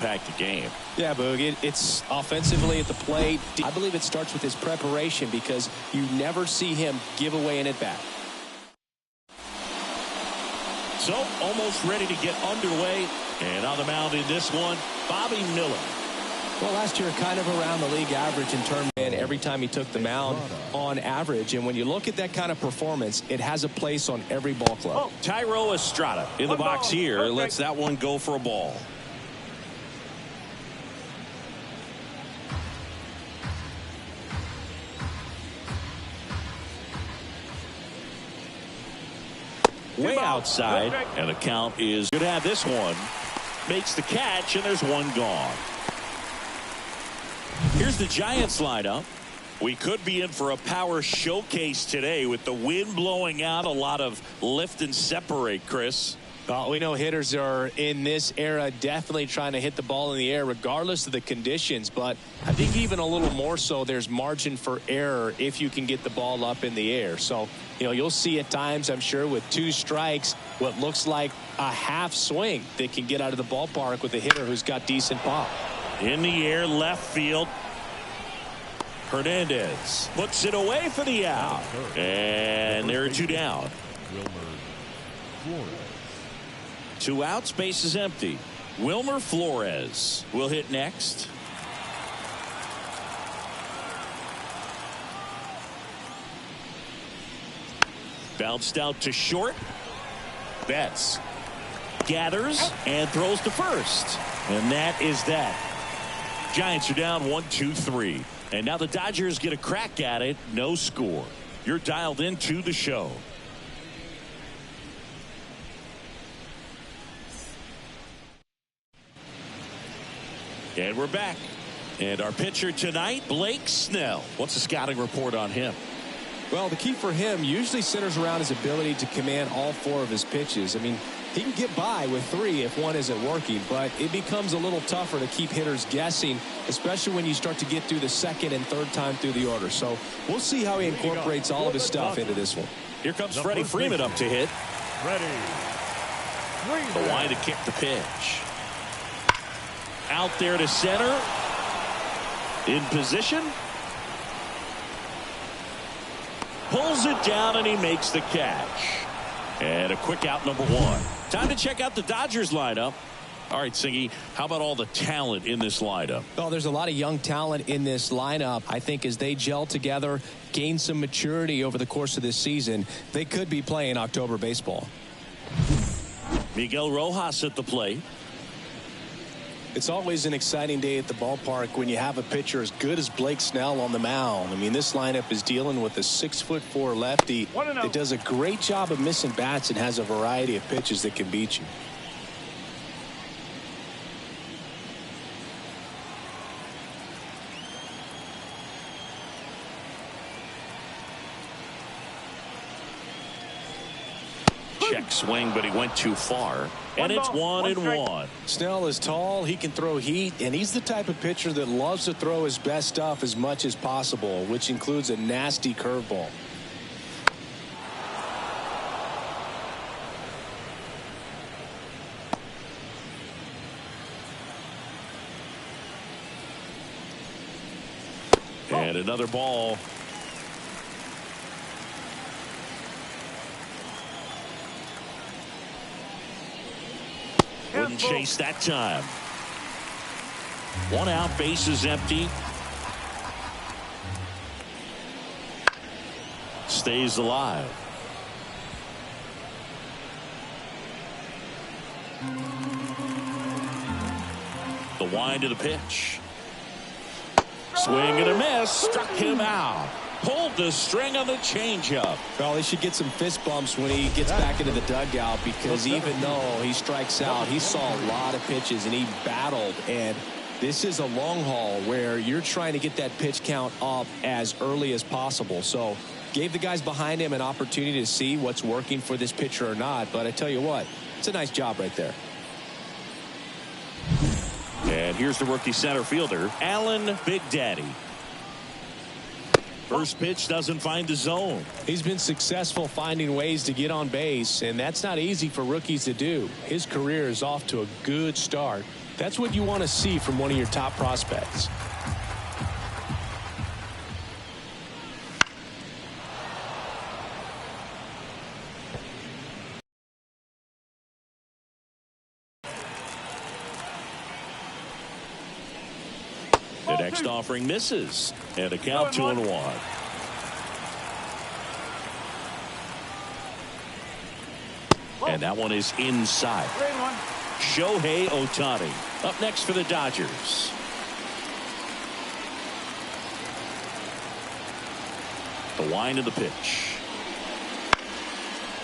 impact the game. Yeah, Boog, it's offensively at the plate. I believe it starts with his preparation because you never see him give away an at-bat. So almost ready to get underway, and on the mound in this one, Bobby Miller. Well, last year kind of around the league average in terms of every time he took the mound on average. And when you look at that kind of performance, it has a place on every ball club. Oh, Thairo Estrada in the box here. Lets that one go for a ball. Way outside, and the count is good to have this one. Makes the catch, and there's one gone. Here's the Giants lineup. We could be in for a power showcase today with the wind blowing out, a lot of lift and separate, Chris. We know hitters are in this era definitely trying to hit the ball in the air regardless of the conditions, but I think even a little more so there's margin for error if you can get the ball up in the air. So, you'll see at times, I'm sure, with 2 strikes, what looks like a half swing that can get out of the ballpark with a hitter who's got decent pop. In the air, left field. Hernandez puts it away for the out. And there are 2 down. 2 outs, base is empty. Wilmer Flores will hit next. Bounced out to short. Betts gathers and throws to first. And that is that. Giants are down 1-2-3. And now the Dodgers get a crack at it. No score. You're dialed into the show. And we're back. And our pitcher tonight, Blake Snell. What's the scouting report on him? Well, the key for him usually centers around his ability to command all 4 of his pitches. I mean, he can get by with 3 if one isn't working, but it becomes a little tougher to keep hitters guessing, especially when you start to get through the second and third time through the order. So we'll see how he incorporates all of his stuff into this one. Here comes Freddie Freeman up to hit. The line to kick the pitch. Out there to center. In position. Pulls it down and he makes the catch. And a quick out, number 1. Time to check out the Dodgers lineup. All right, Singy, how about all the talent in this lineup? Well, there's a lot of young talent in this lineup. I think as they gel together, gain some maturity over the course of this season, they could be playing October baseball. Miguel Rojas at the plate. It's always an exciting day at the ballpark when you have a pitcher as good as Blake Snell on the mound. I mean, this lineup is dealing with a 6'4" lefty that does a great job of missing bats and has a variety of pitches that can beat you. Check swing, but he went too far. And it's 1-1. Snell is tall, he can throw heat, and he's the type of pitcher that loves to throw his best stuff as much as possible, which includes a nasty curveball. And another ball. Wouldn't chase that time. 1 out, base is empty. Stays alive. The wind of the pitch. Swing and a miss. Struck him out. Pulled the string on the changeup. Well, he should get some fist bumps when he gets back into the dugout, because even though he strikes out, he saw a lot of pitches and he battled. And this is a long haul where you're trying to get that pitch count up as early as possible. So gave the guys behind him an opportunity to see what's working for this pitcher or not. But I tell you what, it's a nice job right there. And here's the rookie center fielder, Alan Big Daddy. First pitch doesn't find the zone. He's been successful finding ways to get on base, and that's not easy for rookies to do. His career is off to a good start. That's what you want to see from one of your top prospects. The next offering misses, and a count 2-1. And that one is inside. Shohei Ohtani up next for the Dodgers. The wind of the pitch.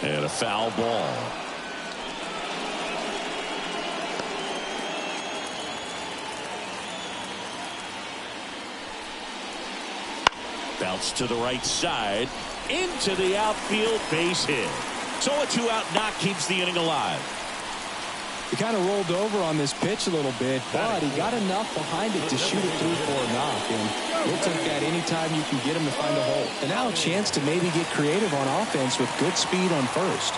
And a foul ball. Bounce to the right side. Into the outfield, base hit. So a 2-out knock keeps the inning alive. He kind of rolled over on this pitch a little bit, but he got enough behind it to shoot it through for a knock. And we'll take that anytime you can get him to find a hole. And now a chance to maybe get creative on offense with good speed on first.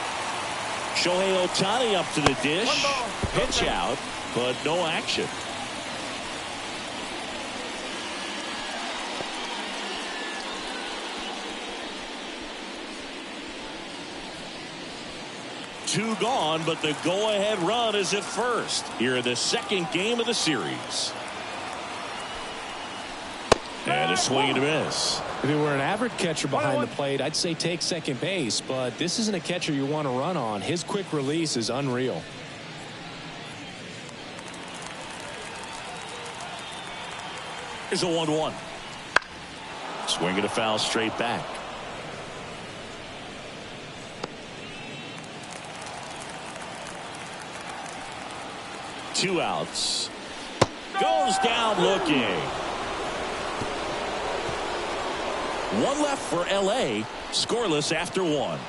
Shohei Ohtani up to the dish. Pitch out, but no action. Two gone, but the go-ahead run is at first here in the second game of the series. And a swing and a miss. If it were an average catcher behind the plate, I'd say take second base, but this isn't a catcher you want to run on. His quick release is unreal. Here's a 1-1. Swing and a foul straight back. Two outs. Goes down looking. One left for LA. Scoreless after one.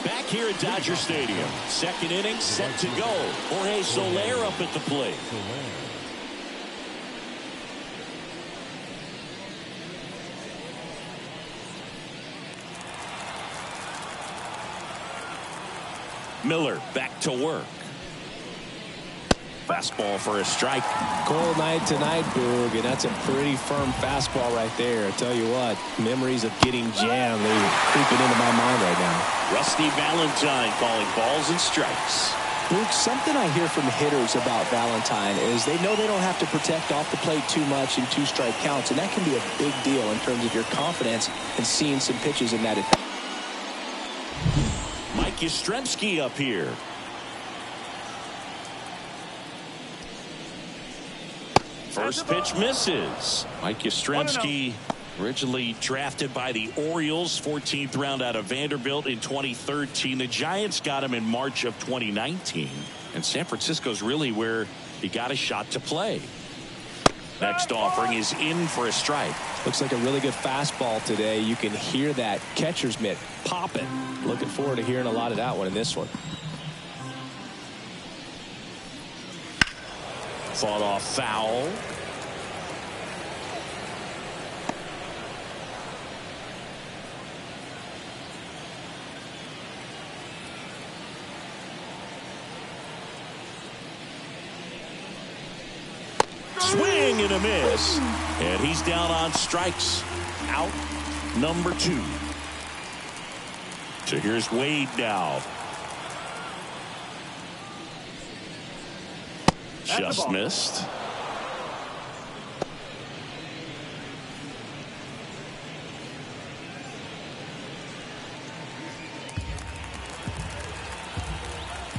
Back here at Dodger Stadium. Second inning set to go. Jorge Soler up at the plate. Miller back to work. Fastball for a strike. Cold night tonight, Boog, and that's a pretty firm fastball right there. I tell you what, memories of getting jammed, they're creeping into my mind right now. Rusty Valentine calling balls and strikes. Boog, something I hear from hitters about Valentine is they know they don't have to protect off the plate too much in two-strike counts, and that can be a big deal in terms of your confidence and seeing some pitches in that. Mike Yastrzemski up here. First pitch misses. Mike Yastrzemski, originally drafted by the Orioles, 14th round out of Vanderbilt in 2013. The Giants got him in March of 2019. And San Francisco's really where he got a shot to play. Next offering is in for a strike. Looks like a really good fastball today. You can hear that catcher's mitt popping. Looking forward to hearing a lot of that one in this one. Fought off foul. Swing and a miss. And he's down on strikes. Out number 2. So here's Wade now. Just missed.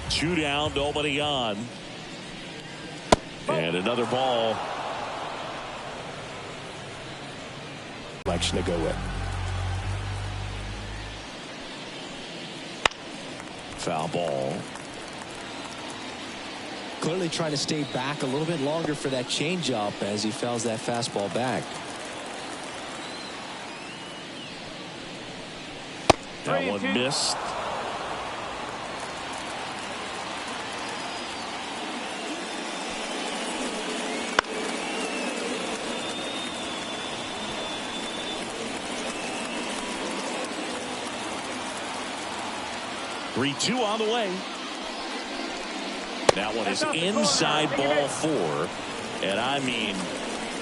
Two down, nobody on. And another ball. Selection to go with. Foul ball. Clearly trying to stay back a little bit longer for that changeup as he fouls that fastball back. That one missed. 3-2 on the way. That one is inside ball 4. And I mean,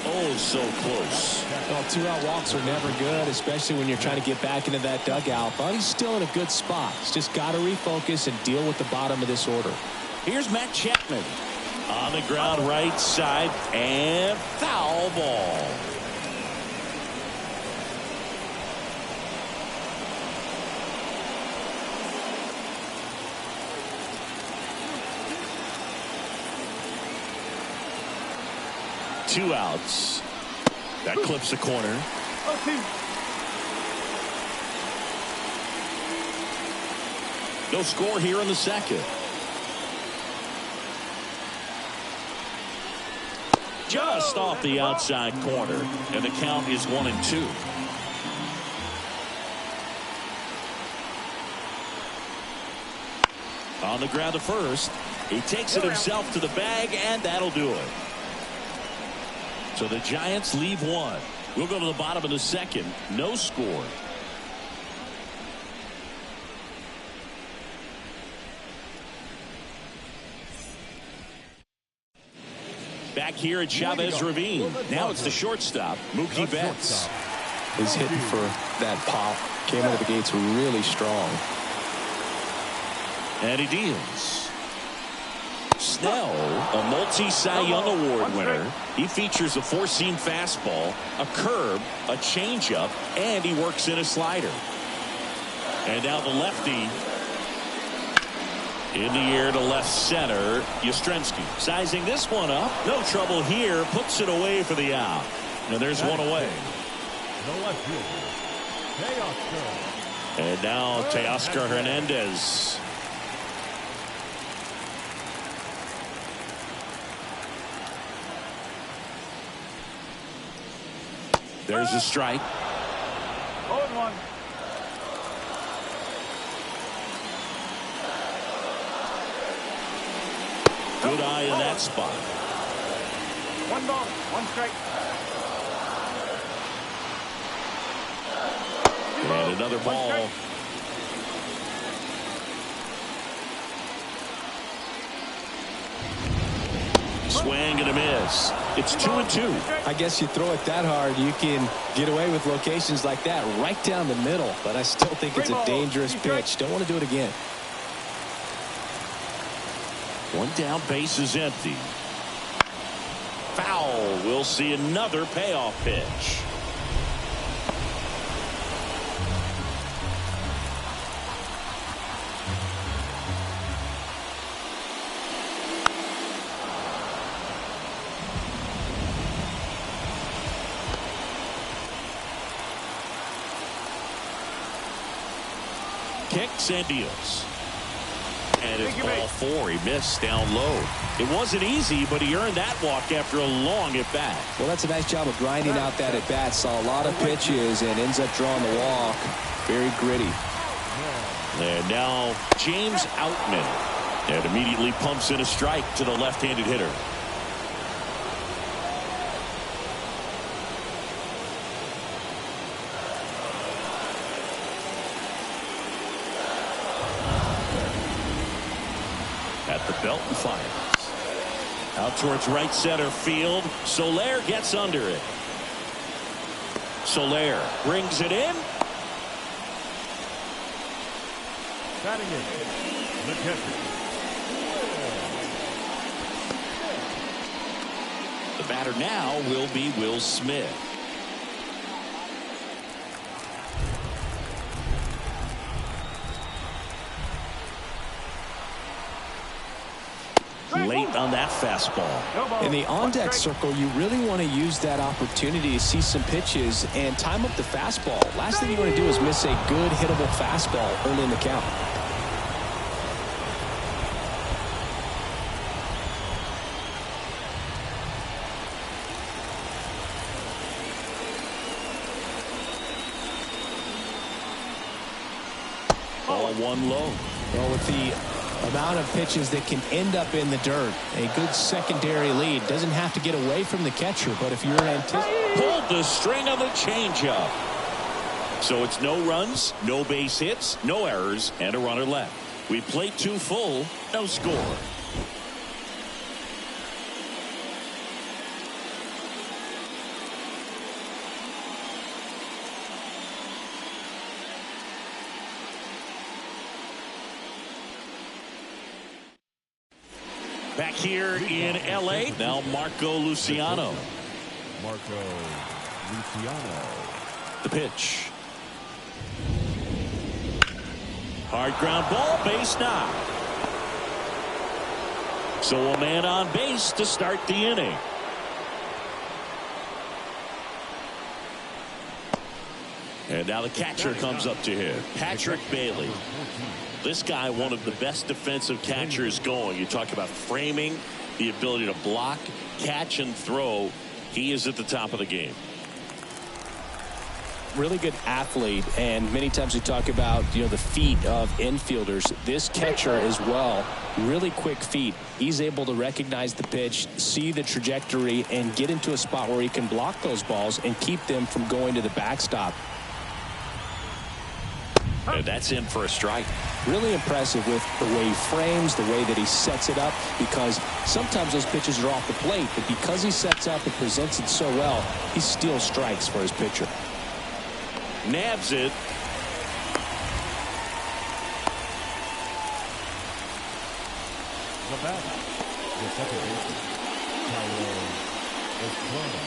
oh, so close. Well, 2-out walks are never good, especially when you're trying to get back into that dugout. But he's still in a good spot. He's just got to refocus and deal with the bottom of this order. Here's Matt Chapman on the ground right side, and foul ball. Two outs. That clips the corner. No score here in the second. Just off the outside corner, and the count is 1-2. On the ground to first. He takes it himself to the bag, and that'll do it. So the Giants leave one. We'll go to the bottom of the second. No score. Back here at Chavez Ravine. Now it's the shortstop, Mookie Betts. He's hitting for that pop. Came out of the gates really strong. And he deals. Snell, a multi-Cy Young Award winner. He features a four-seam fastball, a curve, a changeup, and he works in a slider. And now the lefty in the air to left center, Yastrzemski. Sizing this one up. No trouble here. Puts it away for the out. And there's one away. And now Teoscar Hernandez. There's a strike. 0-1. Good eye in that spot. 1 ball, 1 strike. And another ball. Swing and a miss. It's 2-2. I guess you throw it that hard, you can get away with locations like that right down the middle. But I still think it's a dangerous pitch. Don't want to do it again. One down, base is empty. Foul. We'll see another payoff pitch. Kicks and deals. And it's ball 4. He missed down low. It wasn't easy, but he earned that walk after a long at bat. Well, that's a nice job of grinding out that at bat. Saw a lot of pitches and ends up drawing the walk. Very gritty. And now James Outman. And immediately pumps in a strike to the left-handed hitter. At the belt and fires. Out towards right center field. Soler gets under it. Soler brings it in. Batting in, the catcher. The batter now will be Will Smith. Late on that fastball. In the on-deck circle, you really want to use that opportunity to see some pitches and time up the fastball. Last thing you want to do is miss a good hittable fastball early in the count. Ball 1 low. Well, with the amount of pitches that can end up in the dirt, a good secondary lead. Doesn't have to get away from the catcher, but if you're pulled the string of the changeup. So it's no runs, no base hits, no errors, and a runner left. We played 2 full, no score. Back here in L.A. Now Marco Luciano. Marco Luciano. The pitch. Hard ground ball, base knock. So a man on base to start the inning. And now the catcher comes up to him, Patrick Bailey. This guy, one of the best defensive catchers going. You talk about framing, the ability to block, catch, and throw. He is at the top of the game. Really good athlete, and many times we talk about the feet of infielders. This catcher as well, really quick feet. He's able to recognize the pitch, see the trajectory, and get into a spot where he can block those balls and keep them from going to the backstop. And that's in for a strike. Really impressive with the way he frames, the way that he sets it up, because sometimes those pitches are off the plate, but because he sets up and presents it so well, he steals strikes for his pitcher. Nabs it. The batter, the second baseman, Thairo Estrada.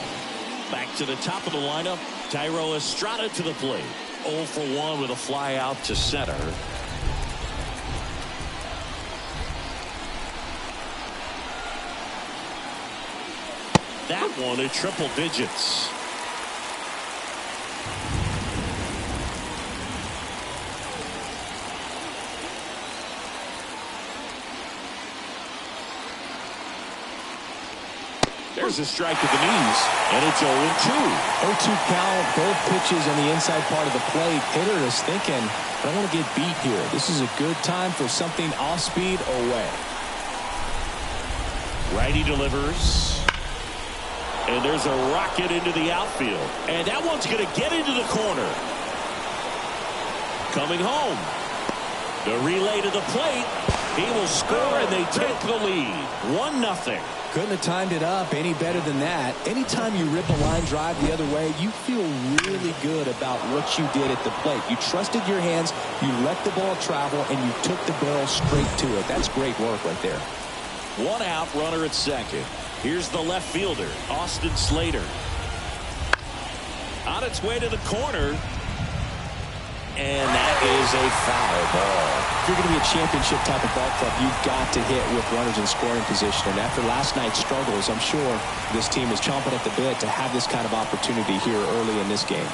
Back to the top of the lineup, Thairo Estrada to the plate. 0 for 1 with a fly out to center. That one at triple digits. There's a strike at the knees, and it's 0-2. 0-2 count, both pitches on the inside part of the plate. Hitter is thinking, I don't want to get beat here. This is a good time for something off speed away. Righty delivers. And there's a rocket into the outfield. And that one's going to get into the corner. Coming home. The relay to the plate. He will score, and they take the lead. 1-0. Couldn't have timed it up any better than that. Anytime you rip a line drive the other way, you feel really good about what you did at the plate. You trusted your hands, you let the ball travel, and you took the barrel straight to it. That's great work right there. 1 out, runner at second. Here's the left fielder, Austin Slater. On its way to the corner. And that is a foul ball. If you're going to be a championship type of ball club, you've got to hit with runners in scoring position. And after last night's struggles, I'm sure this team is chomping at the bit to have this kind of opportunity here early in this game.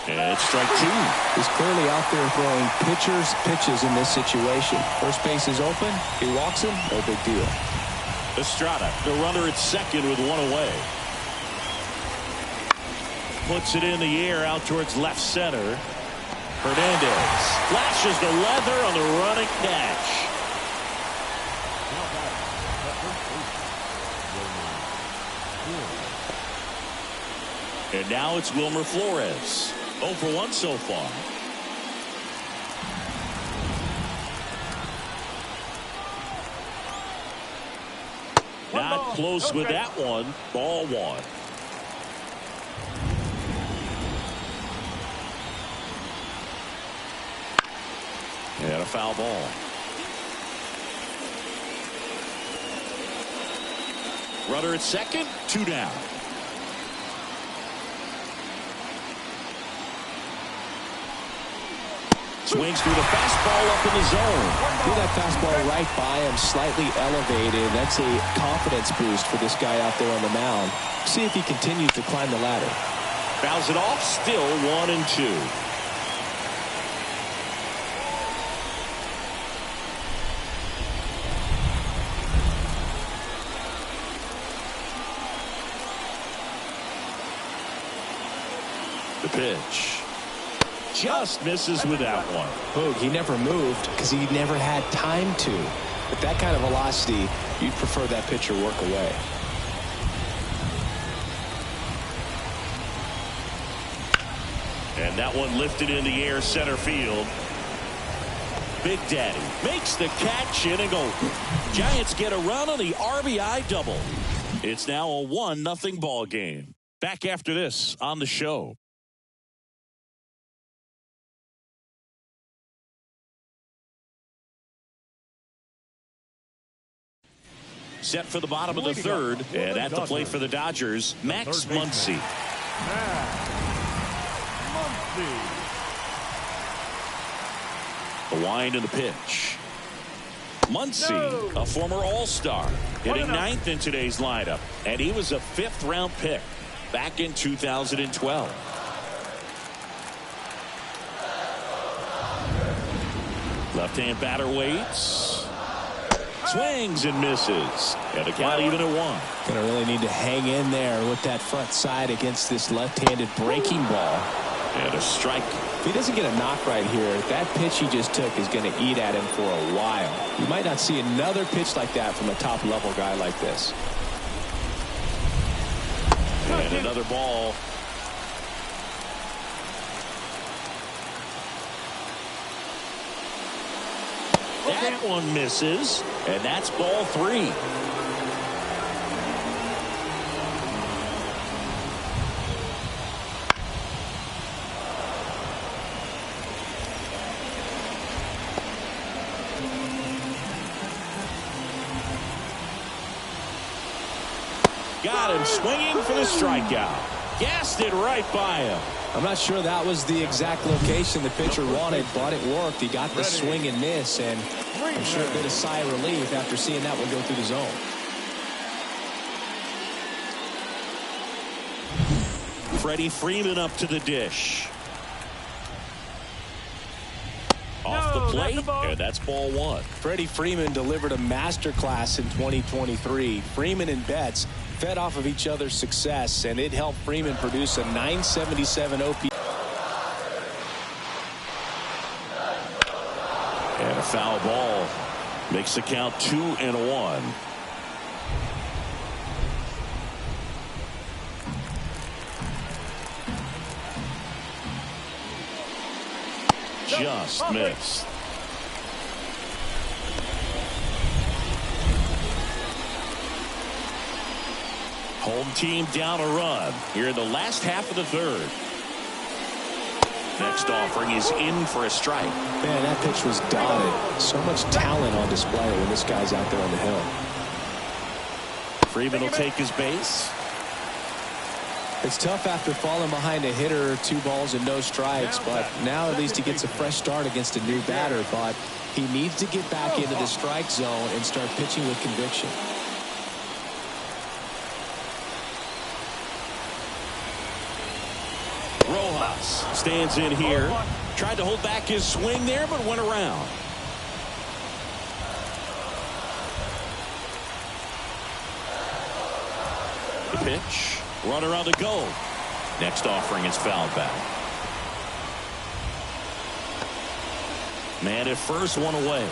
And it's strike 2. He's clearly out there throwing pitches in this situation. First base is open. He walks him. No big deal. Estrada, the runner at second with 1 away. Puts it in the air out towards left center. Hernandez flashes the leather on the running catch. And now it's Wilmer Flores. 0 for 1 so far. Not close with that one. Ball 1. And a foul ball. Runner at second, 2 down. Swings through the fastball up in the zone. Threw that fastball right by him, slightly elevated. That's a confidence boost for this guy out there on the mound. See if he continues to climb the ladder. Fouls it off, still 1-2. The pitch. Just misses with that one. Boog, he never moved because he never had time to. With that kind of velocity, you'd prefer that pitcher work away. And And that one lifted in the air center field. Big Daddy makes the catch in and go. Giants get a run on the RBI double. It's now a 1-0 ball game. Back after this on the show. Set for the bottom of the third, and at the plate for the Dodgers, Max Muncy. The wind and the pitch. Muncy, a former All-Star, hitting 9th in today's lineup, and he was a 5th-round pick back in 2012. Left-hand batter waits. Swings and misses. And the count even at 1. Gonna really need to hang in there with that front side against this left-handed breaking ball. And a strike. If he doesn't get a knock right here, that pitch he just took is going to eat at him for a while. You might not see another pitch like that from a top-level guy like this. And another ball. That one misses, and that's ball 3. Got him swinging for the strikeout. Gassed it right by him. I'm not sure that was the exact location the pitcher wanted, but it worked. He got the swing and miss, and I'm sure a bit of sigh of relief after seeing that one go through the zone. Freddie Freeman up to the dish. Off the plate, and that's ball 1. Freddie Freeman delivered a masterclass in 2023. Freeman and Betts fed off of each other's success, and it helped Freeman produce a .977 OPS. And a foul ball makes the count 2-1. Just missed. Home team down a run here in the last half of the third. Next offering is in for a strike. Man, that pitch was dotted. So much talent on display when this guy's out there on the hill. Freeman will take his base. It's tough after falling behind a hitter, 2 balls and no strikes, but now at least he gets a fresh start against a new batter. But he needs to get back into the strike zone and start pitching with conviction. Rojas stands in here. Tried to hold back his swing there, but went around. The pitch. Runner on the go. Next offering is fouled back. Man at first, one away.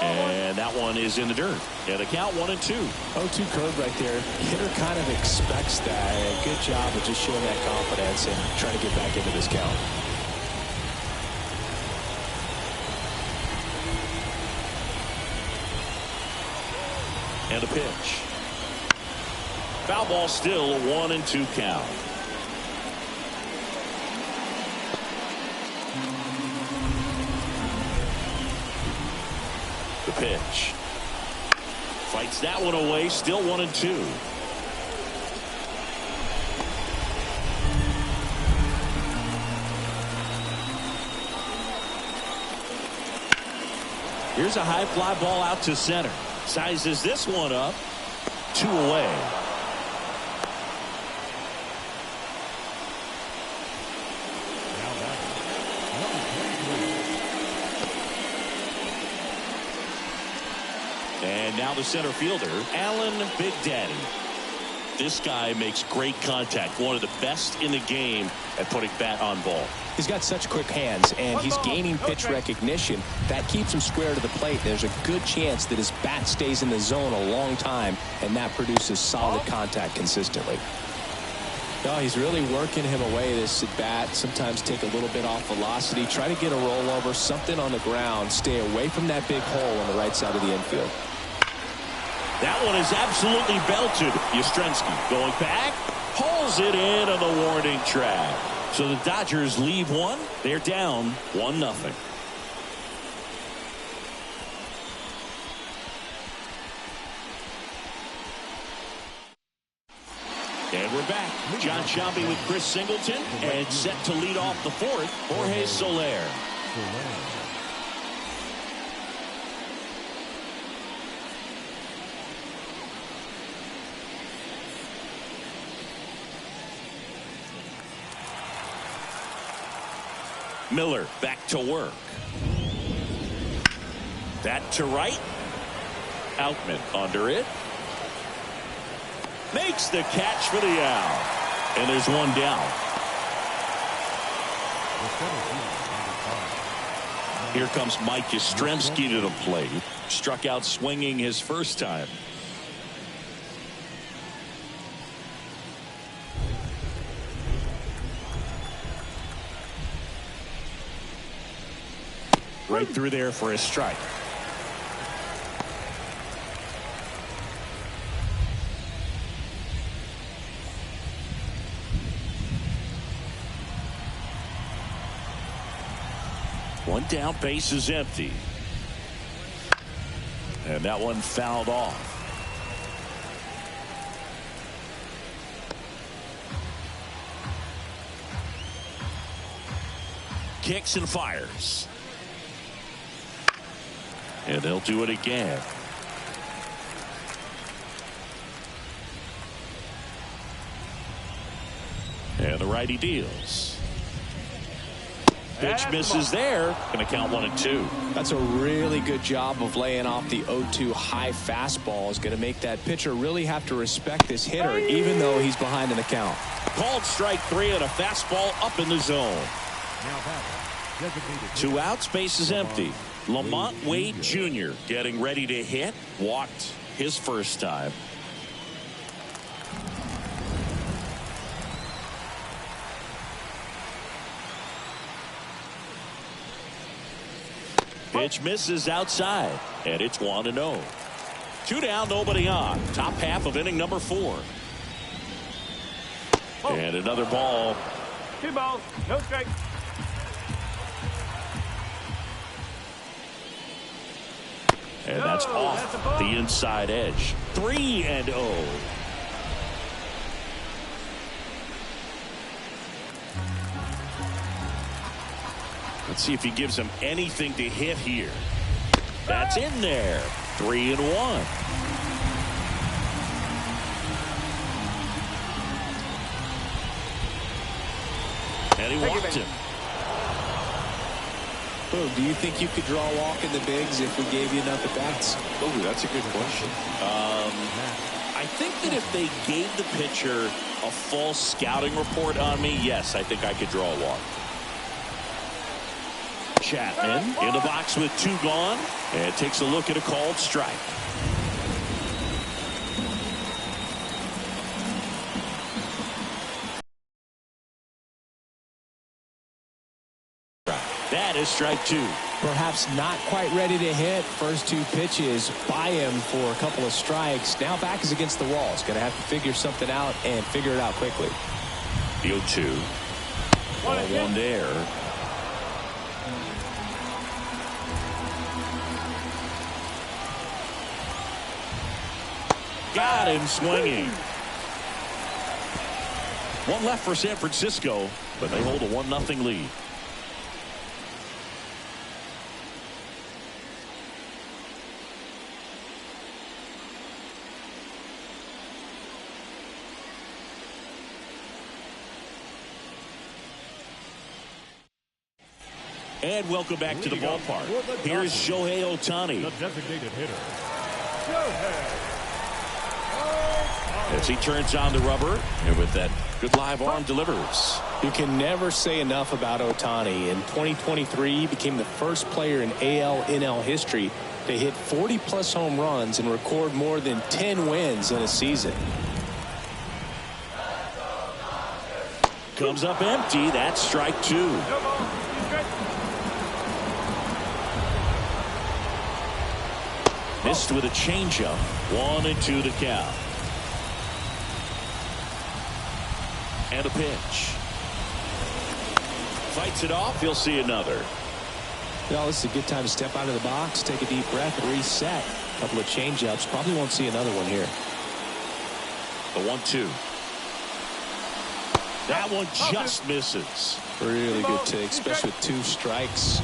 And that one is in the dirt. Yeah, the count 1-2. 0-2 curve right there. Hitter kind of expects that. Good job of just showing that confidence and trying to get back into this count. And a pitch. Foul ball still, a 1-2 count. The pitch. Fights that one away, still 1-2. Here's a high fly ball out to center. Sizes this one up. 2 away. And now the center fielder, Alan Big Daddy. This guy makes great contact. One of the best in the game at putting bat on ball. He's got such quick hands, and he's gaining pitch recognition. That keeps him square to the plate. There's a good chance that his bat stays in the zone a long time, and that produces solid contact consistently. No, he's really working him away, this at bat. Sometimes take a little bit off velocity. Try to get a rollover, something on the ground. Stay away from that big hole on the right side of the infield. That one is absolutely belted. Yastrzemski going back. Pulls it in on the warning track. So the Dodgers leave one. They're down 1-0. And we're back. John Sciambi with Chris Singleton, and set to lead off the fourth, Jorge Soler. Miller back to work. That to right. Outman under it. Makes the catch for the out. And there's one down. Here comes Mike Yastrzemski to the plate. Struck out swinging his first time. Right through there for a strike. One down, base is empty. And that one fouled off. Kicks and fires. And they'll do it again. And the righty deals. Pitch misses there. Going to count 1-2. That's a really good job of laying off the 0-2 high fastball. Is going to make that pitcher really have to respect this hitter, even though he's behind in the count. Called strike 3 and a fastball up in the zone. 2 outs, base is empty. Lamont Wade Jr. getting ready to hit. Walked his first time. Pitch misses outside, and it's 1-0. 2 down, nobody on. Top half of inning number 4. And another ball. 2 balls, no strikes. And that's off the inside edge. 3-0. Let's see if he gives him anything to hit here. That's in there. 3-1. And he walked him. Oh, do you think you could draw a walk in the bigs if we gave you enough at bats? Oh, that's a good question. I think that if they gave the pitcher a false scouting report on me, yes, I think I could draw a walk. Chapman in the box with 2 gone, and takes a look at a called strike. That is strike 2. Perhaps not quite ready to hit. First 2 pitches by him for a couple of strikes. Now back is against the wall. He's going to have to figure something out and figure it out quickly. The 0-2. Ball 1 there. Got him swinging. 1 left for San Francisco, but they hold a 1-0 lead. And welcome back to the ballpark. Here's Shohei Ohtani. The designated hitter. As he turns on the rubber, and with that good live arm delivers. You can never say enough about Ohtani. In 2023, he became the first player in AL/NL history to hit 40-plus home runs and record more than 10 wins in a season. Comes up empty. That's strike two. Missed with a changeup. 1-2 the count. And a pitch. Fights it off. He'll see another. Well, this is a good time to step out of the box, take a deep breath, and reset. A couple of changeups. Probably won't see another one here. The 1-2. That one just misses. Really good take, especially with 2 strikes.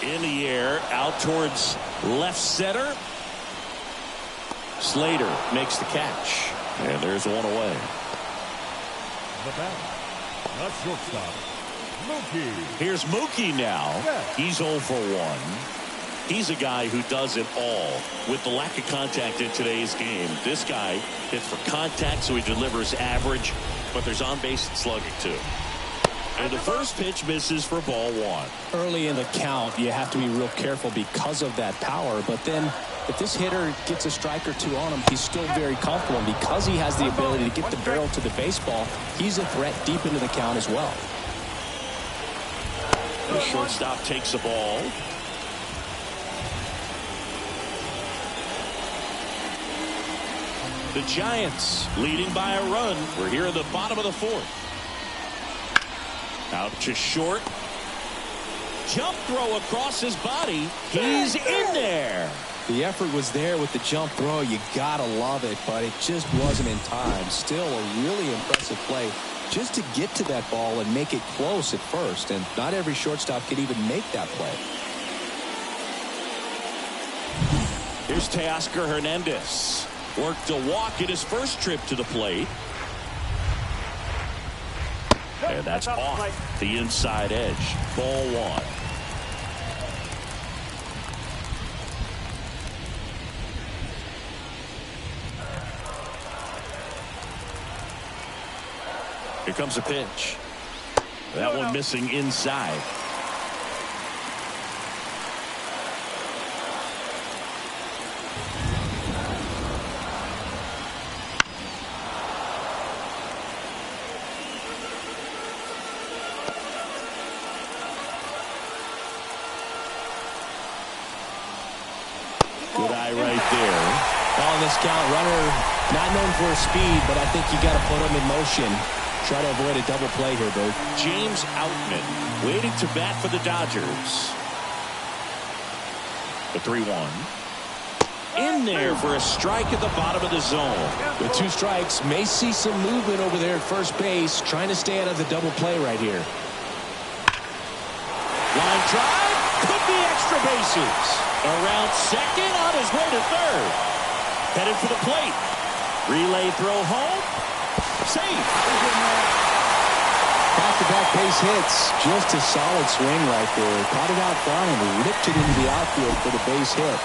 In the air, out towards left center. Slater makes the catch. And there's one away. The bat, the shortstop, Mookie. Here's Mookie now. He's 0 for 1. He's a guy who does it all. With the lack of contact in today's game, this guy hits for contact, so he delivers average, but there's on-base slugging too. And the first pitch misses for ball 1. Early in the count, you have to be real careful because of that power. But then if this hitter gets a strike or 2 on him, he's still very comfortable. And because he has the ability to get the barrel to the baseball, he's a threat deep into the count as well. The shortstop takes the ball. The Giants leading by a run. We're here at the bottom of the 4th. Out to short. Jump throw across his body. He's in there. The effort was there with the jump throw. You gotta love it, but it just wasn't in time. Still a really impressive play just to get to that ball and make it close at first. And not every shortstop could even make that play. Here's Teoscar Hernandez. Worked a walk in his first trip to the plate. And that's off the inside edge. Ball 1. Here comes a pitch. That one missing inside. Good eye right there. On this count, runner not known for his speed, but I think you got to put him in motion. Try to avoid a double play here, Bert. James Outman waiting to bat for the Dodgers. The 3-1. In there for a strike at the bottom of the zone. With 2 strikes, may see some movement over there at first base, trying to stay out of the double play right here. Line drive, could be extra bases. Around second, on his way to third. Headed for the plate. Relay throw home. Safe. Back-to-back base hits. Just a solid swing right there. Caught it out front and ripped it into the outfield for the base hit.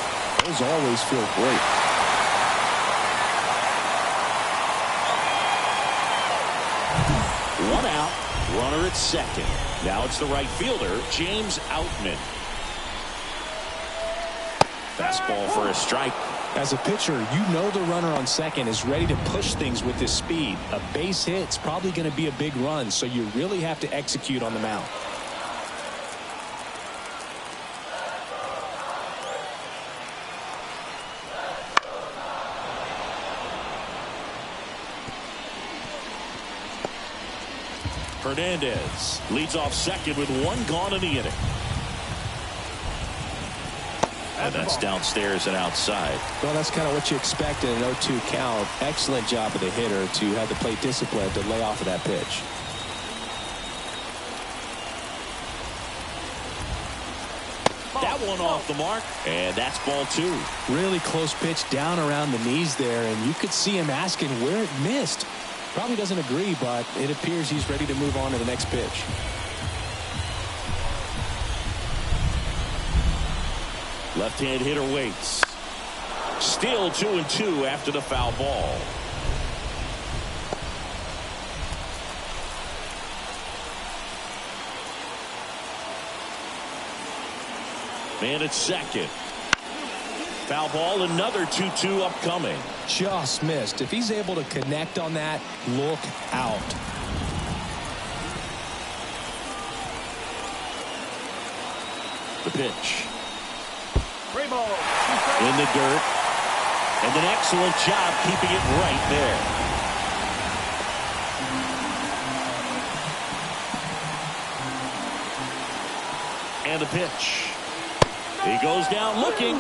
Those always feel great. One out. Runner at second. Now it's the right fielder, James Outman. Fastball for a strike. As a pitcher, you know the runner on second is ready to push things with his speed. A base hit's probably going to be a big run, so you really have to execute on the mound. Hernandez leads off second with 1 gone in the inning. And that's downstairs and outside. Well, that's kind of what you expect in an 0-2 count. Excellent job of the hitter to have the plate discipline to lay off of that pitch. That one off the mark, and that's ball 2. Really close pitch down around the knees there, and you could see him asking where it missed. Probably doesn't agree, but it appears he's ready to move on to the next pitch. Left-hand hitter waits. Still 2-2 after the foul ball. Man at second. Foul ball, another 2-2 upcoming. Just missed. If he's able to connect on that, look out. The pitch. Three balls. In the dirt. And an excellent job keeping it right there. And the pitch. He goes down looking.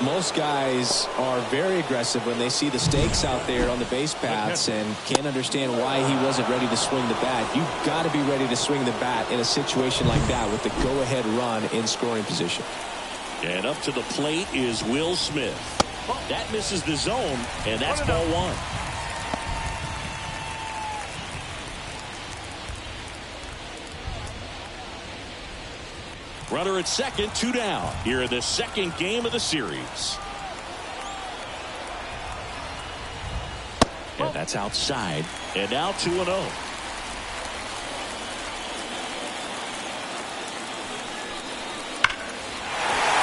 Most guys are very aggressive when they see the stakes out there on the base paths and can't understand why he wasn't ready to swing the bat. You've got to be ready to swing the bat in a situation like that with the go-ahead run in scoring position. And up to the plate is Will Smith. That misses the zone, and that's ball one. Runner at second, 2 down. Here in the second game of the series. And that's outside. And now 2-0.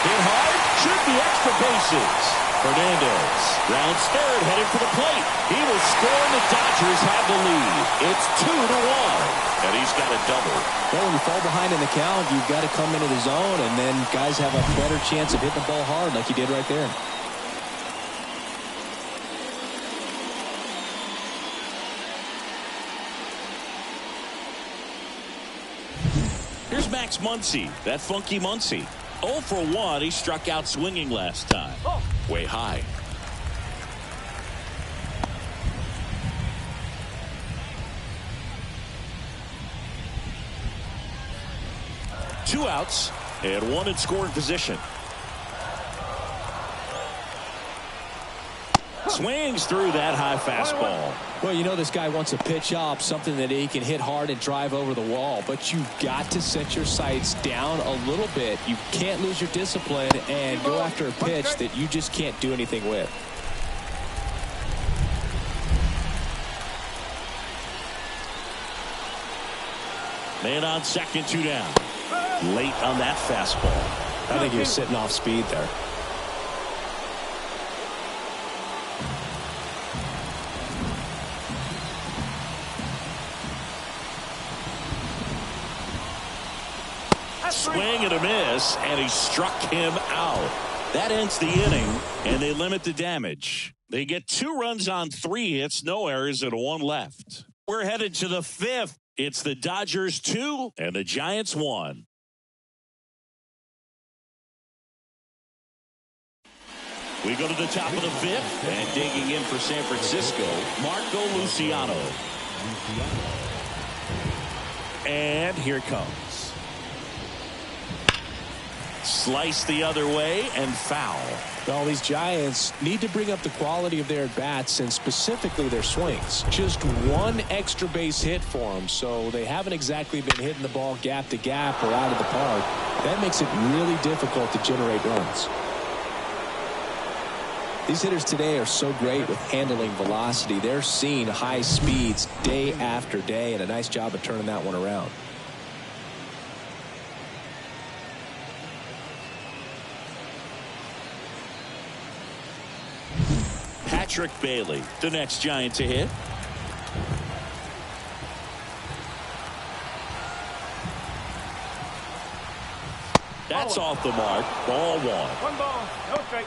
Hit hard, should be extra bases. Hernandez rounds third, headed for the plate. He will score, and the Dodgers have the lead. It's 2-1. And he's got a double. Well, when you fall behind in the count, you've got to come into the zone, and then guys have a better chance of hitting the ball hard like he did right there. Here's Max Muncy, that funky Muncy. 0 for 1. He struck out swinging last time. Way high. Two outs and one in scoring position. Swings through that high fastball. Well, you know this guy wants a pitch up, something that he can hit hard and drive over the wall. But you've got to set your sights down a little bit. You can't lose your discipline and go after a pitch that you just can't do anything with. Man on second, 2 down. Late on that fastball. I think he was sitting off speed there. Swing and a miss, and he struck him out. That ends the inning, and they limit the damage. They get 2 runs on 3 hits, no errors, and 1 left. We're headed to the 5th. It's the Dodgers 2 and the Giants 1. We go to the top of the 5th, and digging in for San Francisco, Marco Luciano. And here it comes. Slice the other way and foul. Well, these Giants need to bring up the quality of their at-bats and specifically their swings. Just 1 extra base hit for them, so they haven't exactly been hitting the ball gap to gap or out of the park. That makes it really difficult to generate runs. These hitters today are so great with handling velocity. They're seeing high speeds day after day, and a nice job of turning that one around. Patrick Bailey, the next Giant to hit. That's off the mark. Ball 1. 1 ball, no strike.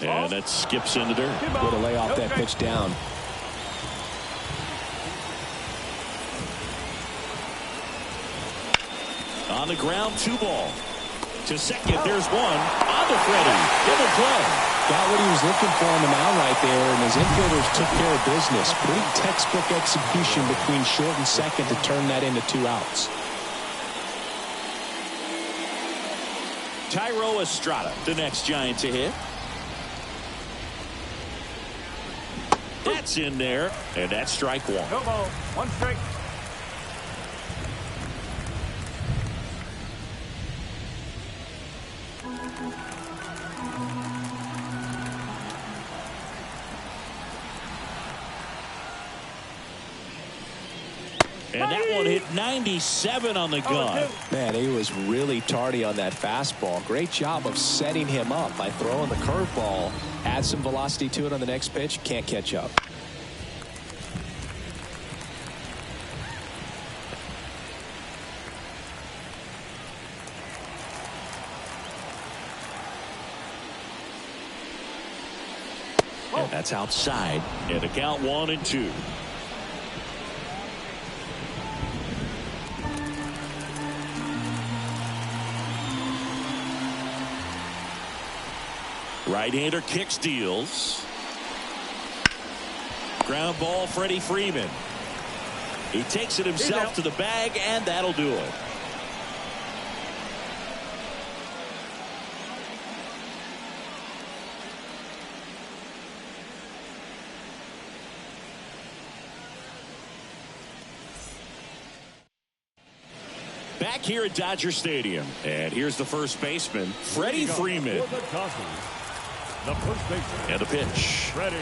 And that skips in the dirt. Way to lay off that pitch down. On the ground, 2 ball. To second, there's 1. On to Freddie. Double play. Got what he was looking for on the mound right there, and his infielders took care of business. Pretty textbook execution between short and second to turn that into 2 outs. Thairo Estrada, the next Giant to hit. That's in there, and that's strike one. No ball. One strike. And that one hit 97 on the gun. Man, he was really tardy on that fastball. Great job of setting him up by throwing the curveball. Add some velocity to it on the next pitch. Can't catch up. And that's outside. And the count 1-2. Right-hander kicks, deals. Ground ball, Freddie Freeman. He takes it himself to the bag, and that'll do it. Back here at Dodger Stadium, and here's the first baseman, Freddie Freeman. The first baseman. And the pitch. Freddie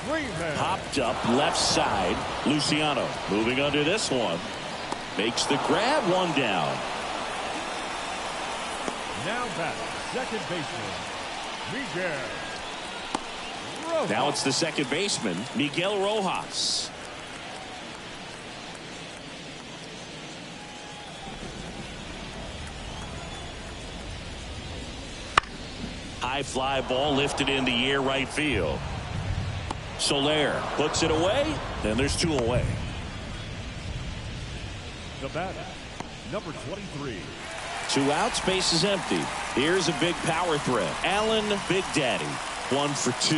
Freeman. Popped up left side. Luciano moving under this one. Makes the grab, one down. Now back, second baseman, Miguel Rojas. Now it's the second baseman, Miguel Rojas. High fly ball lifted in the air, right field. Soler puts it away. Then there's two away. The batter, number 23. 2 outs, base is empty. Here's a big power threat. Allen Big Daddy, 1 for 2.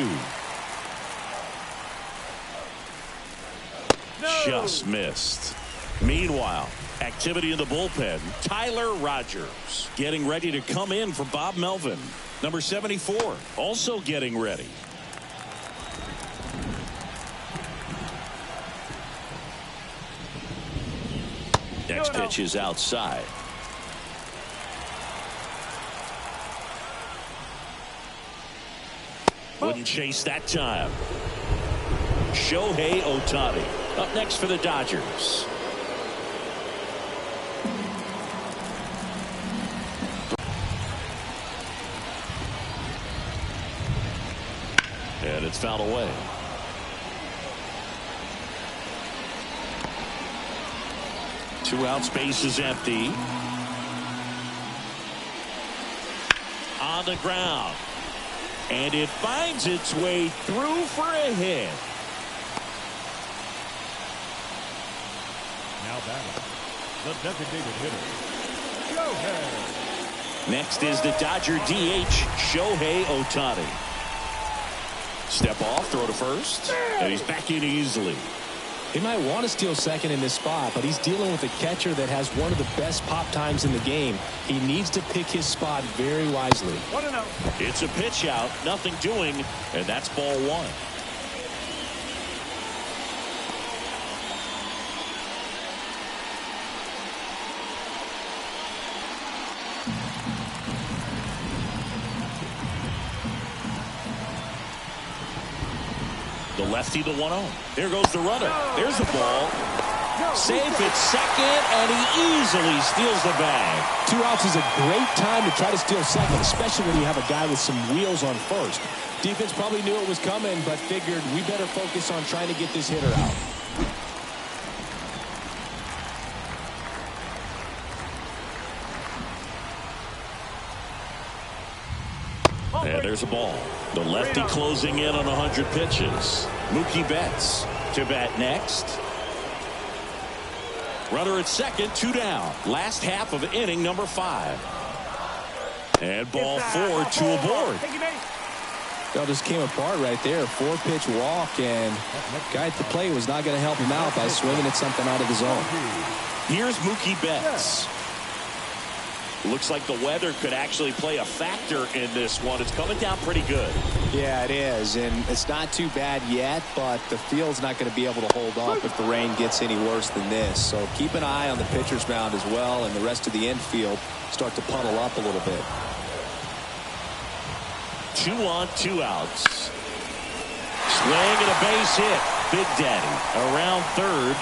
No. Just missed. Meanwhile, activity in the bullpen. Tyler Rogers getting ready to come in for Bob Melvin. Number 74 also getting ready. Next pitch is outside. Wouldn't chase that time. Shohei Ohtani up next for the Dodgers. And it's fouled away. Two outs, base is empty. On the ground. And it finds its way through for a hit. Now batting, the designated hitter, Shohei. Next is the Dodger DH, Shohei Ohtani. Step off, throw to first, and he's back in easily. He might want to steal second in this spot, but he's dealing with a catcher that has one of the best pop times in the game. He needs to pick his spot very wisely. 1-0. It's a pitch out, nothing doing, and that's ball one. The lefty, the 1-0. There goes the runner. There's the ball. Safe at second, and he easily steals the bag. 2 outs is a great time to try to steal second, especially when you have a guy with some wheels on first. Defense probably knew it was coming, but figured we better focus on trying to get this hitter out. And there's a ball. The lefty closing in on 100 pitches. Mookie Betts to bat next. Runner at second, 2 down. Last half of inning number 5. And ball 4, 2 aboard. It all just came apart right there. 4-pitch walk, and guy at the plate was not going to help him out by swinging at something out of the zone. Here's Mookie Betts. Looks like the weather could actually play a factor in this one. It's coming down pretty good. Yeah, it is, and it's not too bad yet, but the field's not going to be able to hold up if the rain gets any worse than this. So keep an eye on the pitcher's mound as well, and the rest of the infield start to puddle up a little bit. 2 on, 2 outs. Swing and a base hit. Big Daddy around third.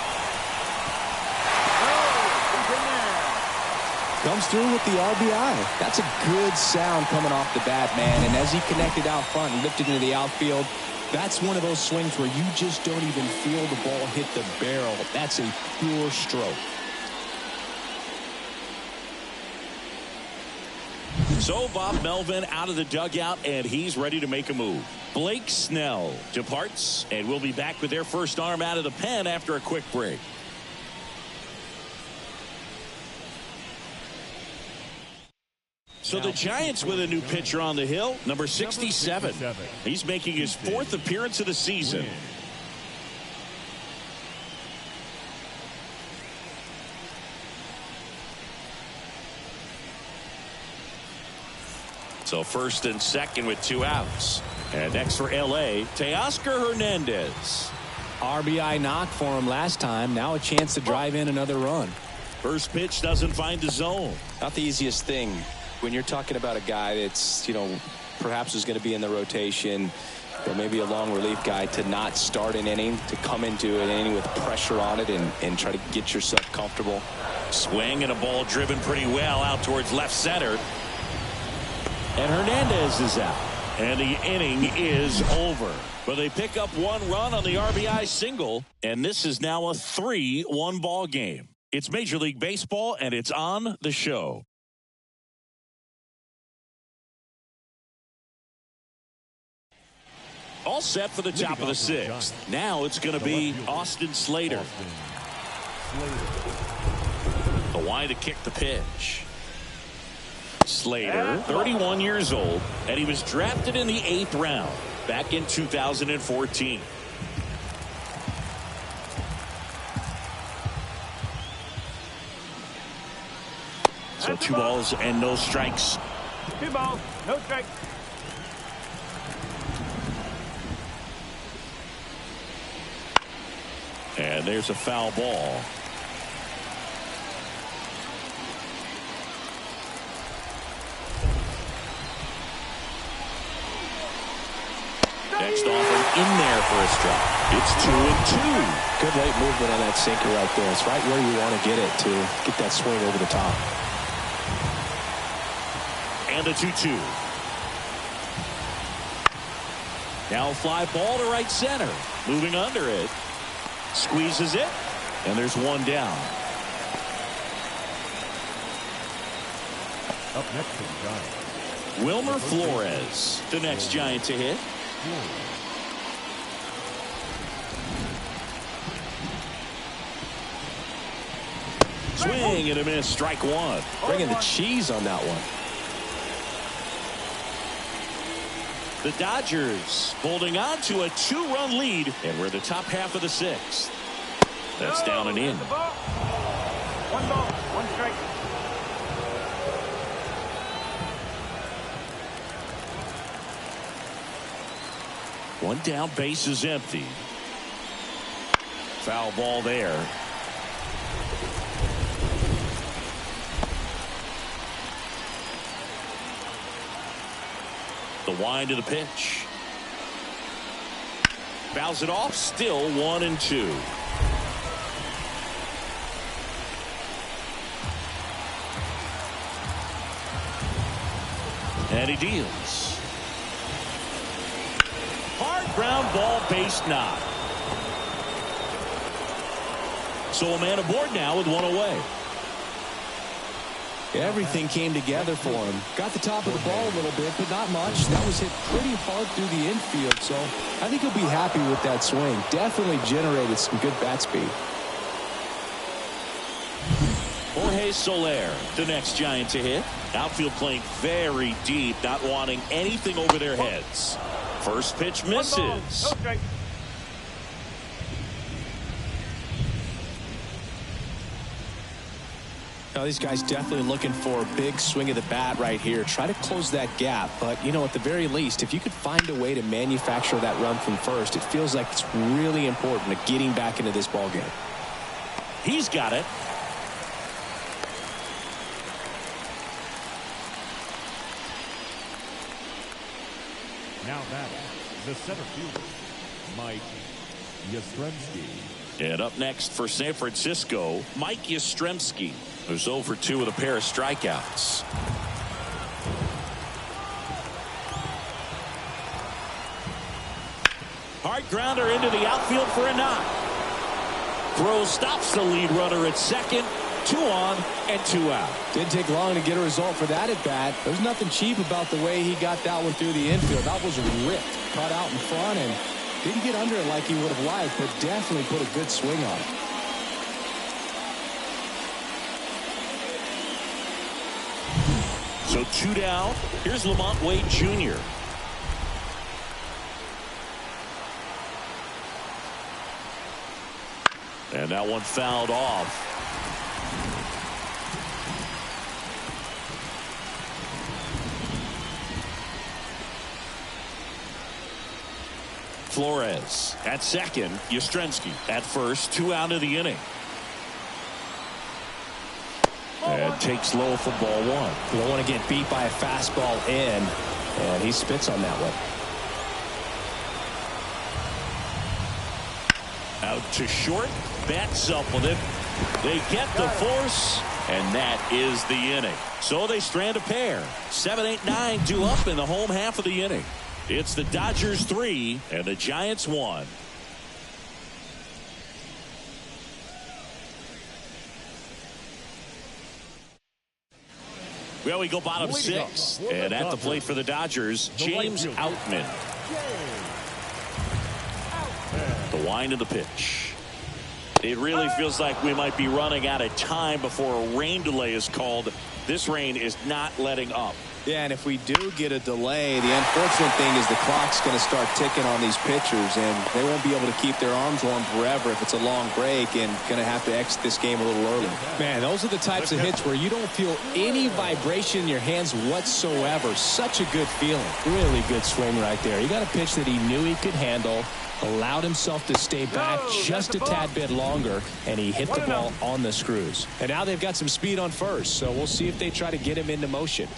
Comes through with the RBI. That's a good sound coming off the bat, man. And as he connected out front and lifted into the outfield, that's one of those swings where you just don't even feel the ball hit the barrel. That's a pure stroke. So Bob Melvin out of the dugout, and he's ready to make a move. Blake Snell departs, and we'll be back with their first arm out of the pen after a quick break. So the Giants with a new pitcher on the hill, number 67. He's making his 4th appearance of the season. So first and second with 2 outs. And next for L.A., Teoscar Hernandez. RBI knock for him last time. Now a chance to drive in another run. First pitch doesn't find the zone. Not the easiest thing when you're talking about a guy that's, perhaps is going to be in the rotation, or maybe a long relief guy, to not start an inning, to come into an inning with pressure on it and try to get yourself comfortable. Swing and a ball driven pretty well out towards left center. And Hernandez is out. And the inning is over. But they pick up 1 run on the RBI single. And this is now a 3-1 ball game. It's Major League Baseball, and it's on the show. All set for the top of the 6th. Now it's going to be Austin Slater. The wind to kick the pitch. Slater, 31 years old, and he was drafted in the 8th round back in 2014. So 2 balls and no strikes. 2 balls, no strikes. And there's a foul ball. Next offering in there for a strike. It's 2-2. Good late movement on that sinker right there. It's right where you want to get it to get that swing over the top. And a 2-2. Now a fly ball to right center. Moving under it. Squeezes it. And there's 1 down. Up next for the Giants, Wilmer Flores, the next Giant to hit. Swing and a miss. Strike 1. Bringing the cheese on that one. The Dodgers holding on to a 2-run lead, and we're the top half of the 6th. That's down and in. 1 ball, 1 strike. One down, base is empty. Foul ball there. The wind to the pitch. Fouls it off, still 1-2. And he deals. Hard ground ball, base knock. So a man aboard now with 1 away. Everything came together for him. Got the top of the ball a little bit, but not much. That was hit pretty hard through the infield, so I think he'll be happy with that swing. Definitely generated some good bat speed. Jorge Soler, the next Giant to hit. Outfield playing very deep, not wanting anything over their heads. First pitch misses. 1 ball, no strike. Now, these guys definitely looking for a big swing of the bat right here. Try to close that gap. But, you know, at the very least, if you could find a way to manufacture that run from first, it feels like it's really important to getting back into this ball game. He's got it. Now batting, the center fielder, Mike Yastrzemski. And up next for San Francisco, Mike Yastrzemski, who's 0 for 2 with a pair of strikeouts. Hard grounder into the outfield for a knock. Throw stops the lead runner at second. 2 on and 2 out. Didn't take long to get a result for that at bat. There's nothing cheap about the way he got that one through the infield. That was ripped, caught out in front, and didn't get under it like he would have liked, but definitely put a good swing on it. So 2 down. Here's Lamont Wade Jr. And that one fouled off. Flores at second. Yastrzemski at first. 2 out of the inning. And takes low for ball 1. You don't want to get beat by a fastball in, and he spits on that one. Out to short. Bats up with it. They get the force, and that is the inning. So they strand a pair. 7, 8, 9 due up in the home half of the inning. It's the Dodgers 3 and the Giants 1. Well, we go bottom 6, and at the plate for the Dodgers, James Outman. The wind of the pitch. It really feels like we might be running out of time before a rain delay is called. This rain is not letting up. Yeah, and if we do get a delay, the unfortunate thing is the clock's going to start ticking on these pitchers, and they won't be able to keep their arms warm forever if it's a long break, and going to have to exit this game a little early. Man, those are the types of hits where you don't feel any vibration in your hands whatsoever. Such a good feeling. Really good swing right there. He got a pitch that he knew he could handle, allowed himself to stay back just a tad bit longer, and he hit the ball on the screws. And now they've got some speed on first, so we'll see if they try to get him into motion.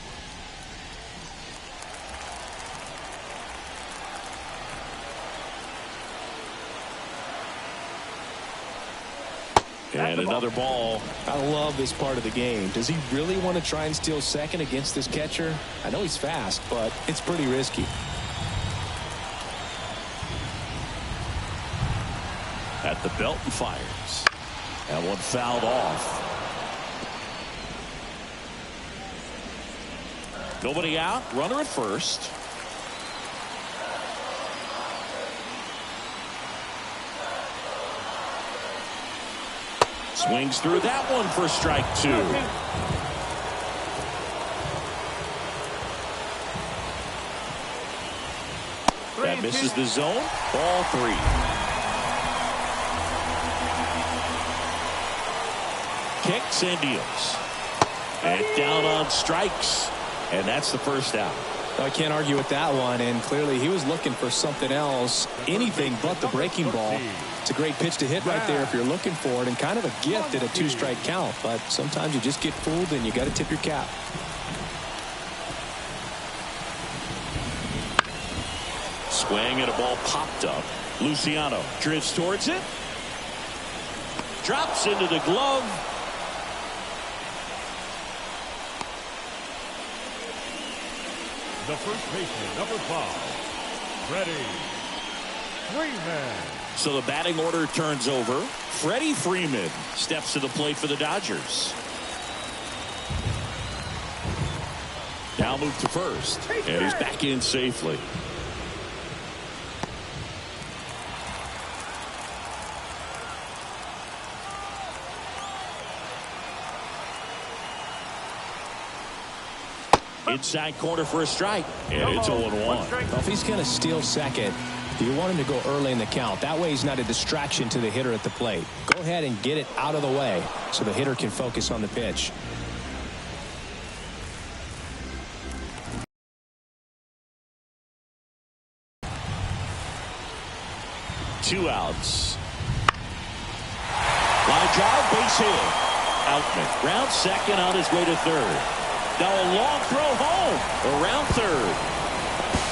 And another ball. I love this part of the game. Does he really want to try and steal second against this catcher? I know he's fast, but it's pretty risky. At the belt and fires. That one fouled off. Nobody out. Runner at first. Swings through that one for strike 2. That misses the zone. Ball 3. Kicks and deals. And down on strikes. And that's the first out. I can't argue with that one, and clearly he was looking for something else, anything but the breaking ball. It's a great pitch to hit right there if you're looking for it, and kind of a gift at a 2-strike count, but sometimes you just get fooled and you got to tip your cap. Swing and a ball popped up. Luciano drifts towards it. Drops into the glove. The first baseman, number 5, Freddie Freeman. So the batting order turns over. Freddie Freeman steps to the plate for the Dodgers. Now moved to first, and he's back in safely. Inside corner for a strike, and it's 0-1. Well, if he's going to steal second, You want him to go early in the count. That way he's not a distraction to the hitter at the plate. Go ahead and get it out of the way so the hitter can focus on the pitch. Two outs. Line drive, base hit. Outman round second, on his way to third. Now a long throw home around third.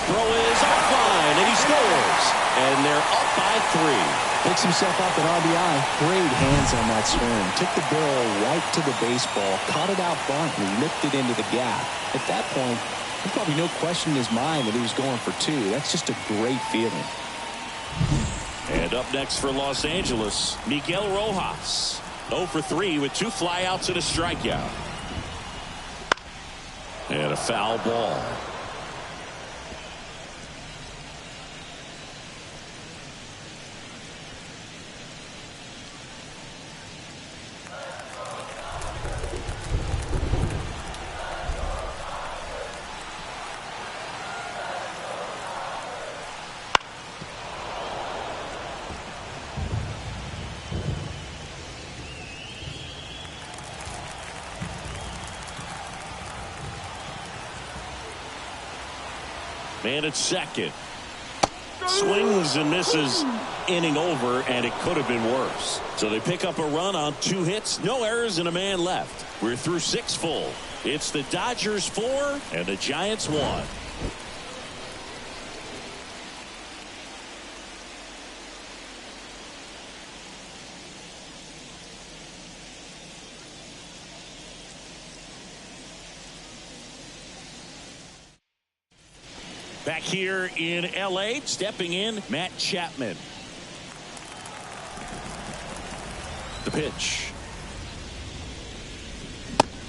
Throw is offline, and he scores. And they're up by 3. Picks himself up an RBI. Great hands on that swing. Took the ball right to the baseball, caught it out front, and ripped it into the gap. At that point, there's probably no question in his mind that he was going for 2. That's just a great feeling. And up next for Los Angeles, Miguel Rojas. 0 for 3 with 2 flyouts and a strikeout. And a foul ball. Man at second. Swings and misses. Inning over, and it could have been worse. So they pick up a run on 2 hits, no errors, and a man left. We're through 6 full. It's the Dodgers 4 and the Giants 1. Back here in L.A., stepping in, Matt Chapman. The pitch.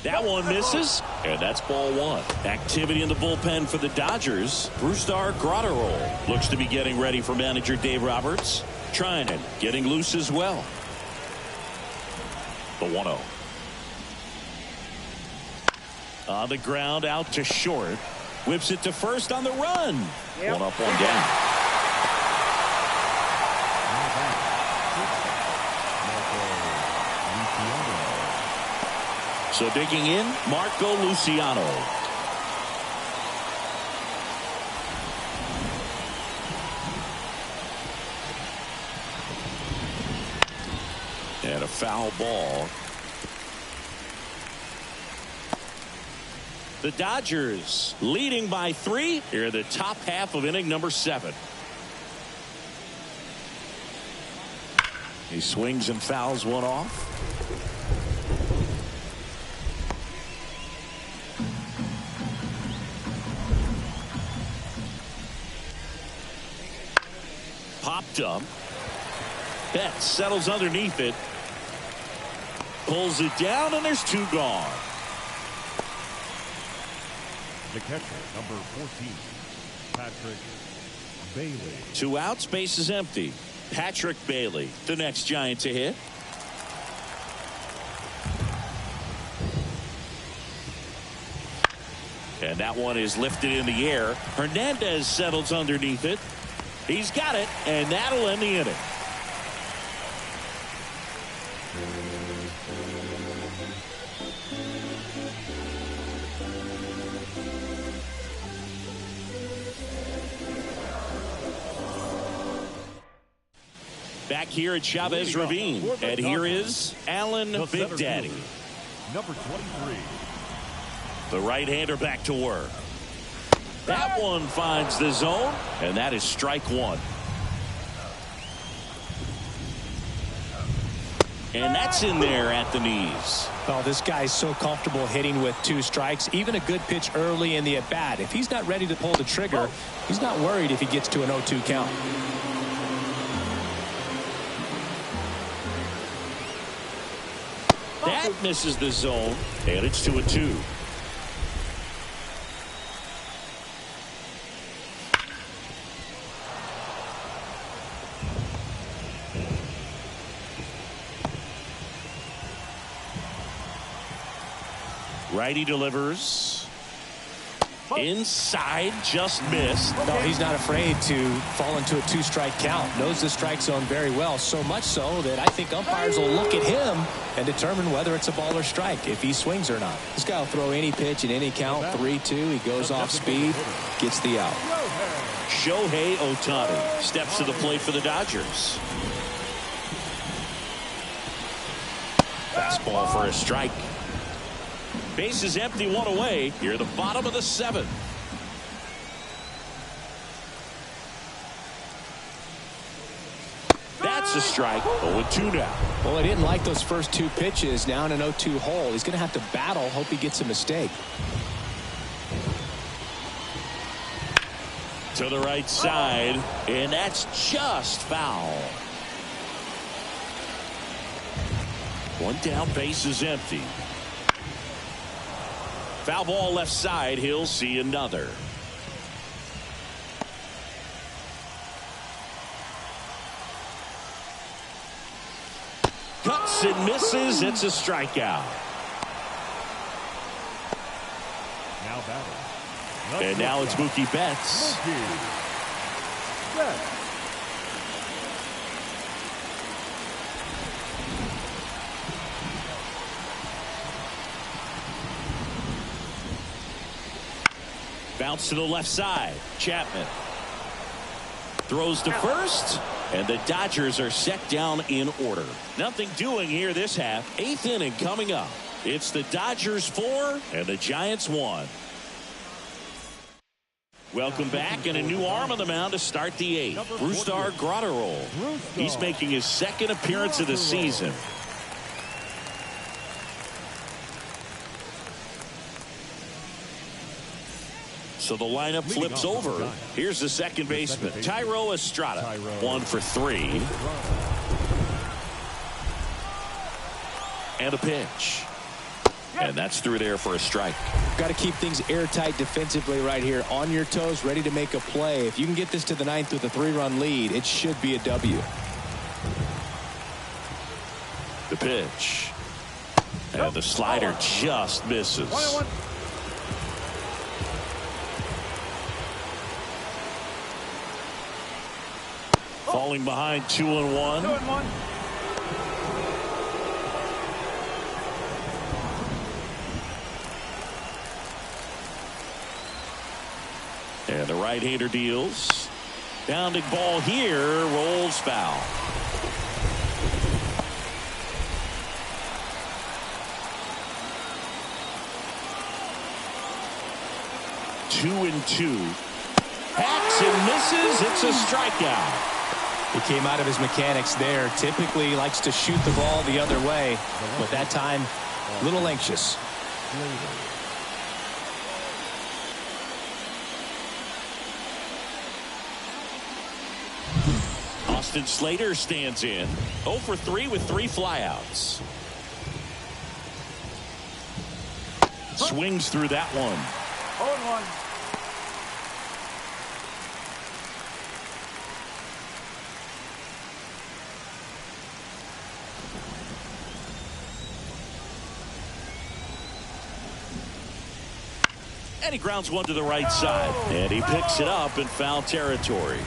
That one misses, and that's ball 1. Activity in the bullpen for the Dodgers. Brusdar Graterol looks to be getting ready for manager Dave Roberts. Treinen getting loose as well. The 1-0. On the ground, out to short. Whips it to first on the run. Yep. 1 up, 1 down. So digging in, Marco Luciano. And a foul ball. The Dodgers leading by 3 here in the top half of inning number 7. He swings and fouls one off. Popped up. Betts settles underneath it. Pulls it down, and there's 2 gone. The catcher, number 14, Patrick Bailey. 2 outs, base is empty. Patrick Bailey, the next Giant to hit. And that one is lifted in the air. Hernandez settles underneath it. He's got it, and that'll end the inning. Back here at Chavez Ravine, and here is Alan Big Daddy. Number 23. The right-hander back to work. That one finds the zone, and that is strike 1. And that's in there at the knees. Oh, this guy's so comfortable hitting with 2 strikes. Even a good pitch early in the at-bat. If he's not ready to pull the trigger, he's not worried if he gets to an 0-2 count. That misses the zone, and it's 2-2. Righty delivers. Inside, just missed. No, he's not afraid to fall into a 2-strike count. Knows the strike zone very well, so much so that I think umpires will look at him and determine whether it's a ball or strike, if he swings or not. This guy will throw any pitch in any count, 3-2. He goes off speed, gets the out. Shohei Ohtani steps to the plate for the Dodgers. Fastball for a strike. Base is empty, 1 away. Here, the bottom of the 7th. That's a strike. 0-2 now. Well, he didn't like those first 2 pitches. Now in an 0-2 hole. He's going to have to battle. Hope he gets a mistake. To the right side, and that's just foul. 1 down, base is empty. Foul ball left side. He'll see another. Cuts and misses. It's a strikeout. Now batting. And now it's Mookie Betts. Bounce to the left side. Chapman throws to first, and the Dodgers are set down in order. Nothing doing here this half. 8th inning coming up. It's the Dodgers 4 and the Giants 1. Welcome back, and a new arm on the mound to start the 8th. Brusdar Graterol. He's making his 2nd appearance of the season. So the lineup flips over. Here's the second baseman, Thairo Estrada. 1 for 3. And a pitch. And that's through there for a strike. Got to keep things airtight defensively right here. On your toes, ready to make a play. If you can get this to the 9th with a 3-run lead, it should be a W. The pitch. And the slider just misses. 1-1. Falling behind 2-1. 2-1. And the right-hander deals. Bounding ball here, rolls foul. Two and 2. Hacks and misses. It's a strikeout. He came out of his mechanics there. Typically he likes to shoot the ball the other way, but that time a little anxious. Austin Slater stands in. 0 for 3 with 3 flyouts. Swings through that one. 0-1. And he grounds one to the right side. And he picks it up in foul territory.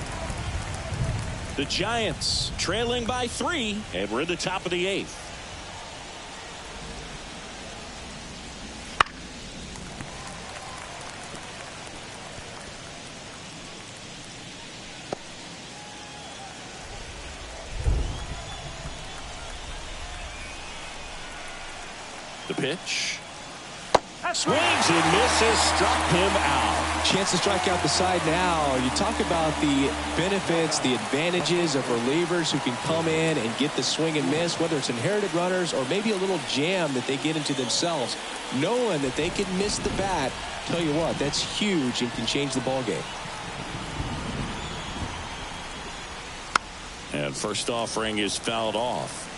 The Giants trailing by 3, and we're in the top of the 8th. The pitch. Swings and misses, struck him out. Chance to strike out the side now. You talk about the benefits, the advantages of relievers who can come in and get the swing and miss, whether it's inherited runners or maybe a little jam that they get into themselves. Knowing that they can miss the bat, tell you what, that's huge and can change the ball game. And first offering is fouled off.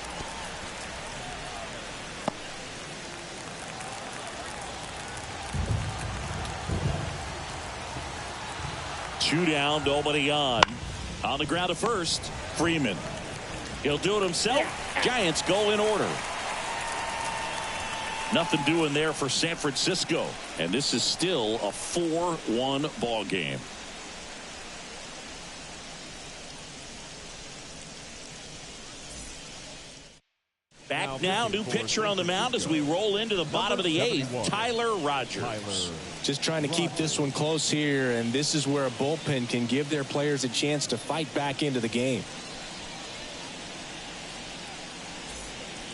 Two down, nobody on. On the ground to first, Freeman. He'll do it himself. Giants go in order. Nothing doing there for San Francisco. And this is still a 4-1 ball game. Back now, new pitcher on the mound as we roll into the bottom of the 8th, Tyler Rogers. Just trying to keep this one close here, and this is where a bullpen can give their players a chance to fight back into the game.